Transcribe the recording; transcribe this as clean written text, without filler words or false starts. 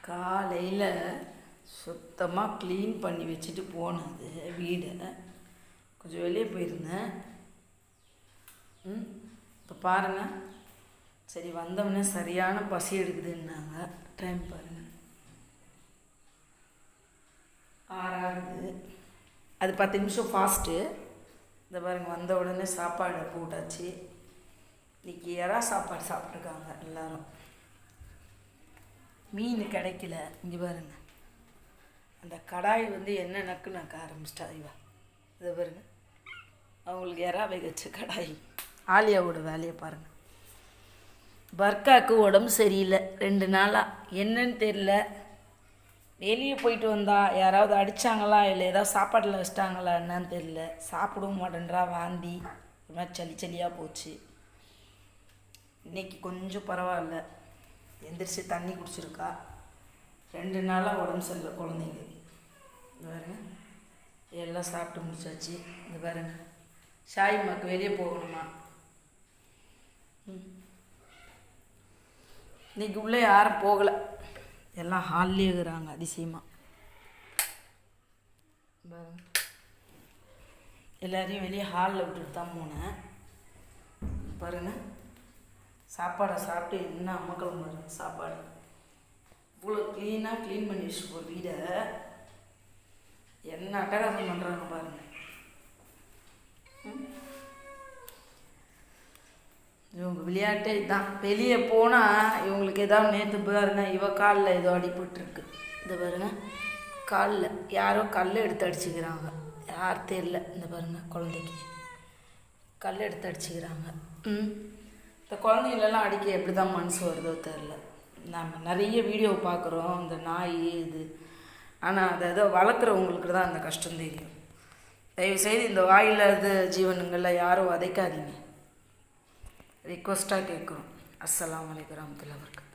காலையில் சுத்தமாக க்ளீன் பண்ணி வச்சுட்டு போனது வீடை. கொஞ்சம் வெளியே போயிருந்தேன். இப்போ பாருங்கள், சரி வந்தோடனே சரியான பசி எடுக்குதுன்னாங்க. டைம் பாருங்கள் 6 அது 10 நிமிஷம் ஃபாஸ்ட்டு. இந்த பாருங்கள், வந்த உடனே சாப்பாடு போட்டாச்சு. இன்றைக்கி எறா சாப்பாடு சாப்பிட்ருக்காங்க எல்லோரும். மீன் கிடைக்கல. இங்கே பாருங்க, அந்த கடாய் என்ன நக்கு நக்க ஆரம்பிச்சிட்டா இவா. இதை பாருங்க, அவங்களுக்கு எறா வச்ச கடாய். ஆலியாவோட வேலையை பாருங்கள். பர்காவுக்கு உடம்பு சரியில்லை 2 நாளாக. என்னன்னு தெரில. வெளியே போயிட்டு வந்தா யாராவது அடித்தாங்களா இல்லை ஏதாவது சாப்பாட்டில் வச்சிட்டாங்களா என்னன்னு தெரில. சாப்பிடவும் மாட்டேன்றா, வாந்தி இது மாதிரி சளி சளியாக போச்சு. இன்றைக்கி கொஞ்சம் பரவாயில்ல, எந்திரிச்சு தண்ணி குடிச்சிருக்கா. 2 நாளாக உடம்பு சரியில்லை குழந்தைங்க. இந்த பாருங்க, எல்லாம் சாப்பிட்டு முடிச்சாச்சு. இந்த பாருங்க, ஷாயிமாக்கு வெளியே போகணுமா. இன்றைக்கி உள்ளே யாரும் போகலை, எல்லாம் ஹால்லே இருக்கிறாங்க. அதிசயமாக எல்லாரையும் வெளியே ஹாலில் விட்டுட்டு தான் போனேன். பாருங்கள், சாப்பாடை சாப்பிட்டு என்ன அம்மக்கள் பாருங்க. சாப்பாடு இவ்வளோ க்ளீனாக க்ளீன் பண்ணி வச்சுப்போம் வீடை. என்ன அட்டகாசம் பண்ணுறாங்க பாருங்கள். இவங்க விளையாட்டே இதுதான். வெளியே போனால் இவங்களுக்கு ஏதாவது நேற்று பாருங்க, இவ காலில் ஏதோ அடிபட்டுருக்கு. இந்த பாருங்க, காலில் யாரோ கல் எடுத்து அடிச்சுக்கிறாங்க. யார் தெரியல. இந்த பாருங்க, குழந்தைக்கு கல் எடுத்து அடிச்சுக்கிறாங்க. இந்த குழந்தைங்களெல்லாம் அடிக்க எப்படி தான் மனசு வருதோ தெரில. நம்ம நிறைய வீடியோ பார்க்குறோம் இந்த நாய் இது, ஆனால் அதை ஏதோ வளர்க்குறவங்களுக்கு தான் அந்த கஷ்டம் தெரியும். தயவுசெய்து இந்த வாயில்லாத ஜீவனுங்களில் யாரும் வதைக்காதீங்க. ரிக்வஸ்ட்டாக கேட்குறோம். அஸ்ஸலாமு அலைக்கும் வரஹ்மத்துல்லாஹி வபரகாத்துஹு.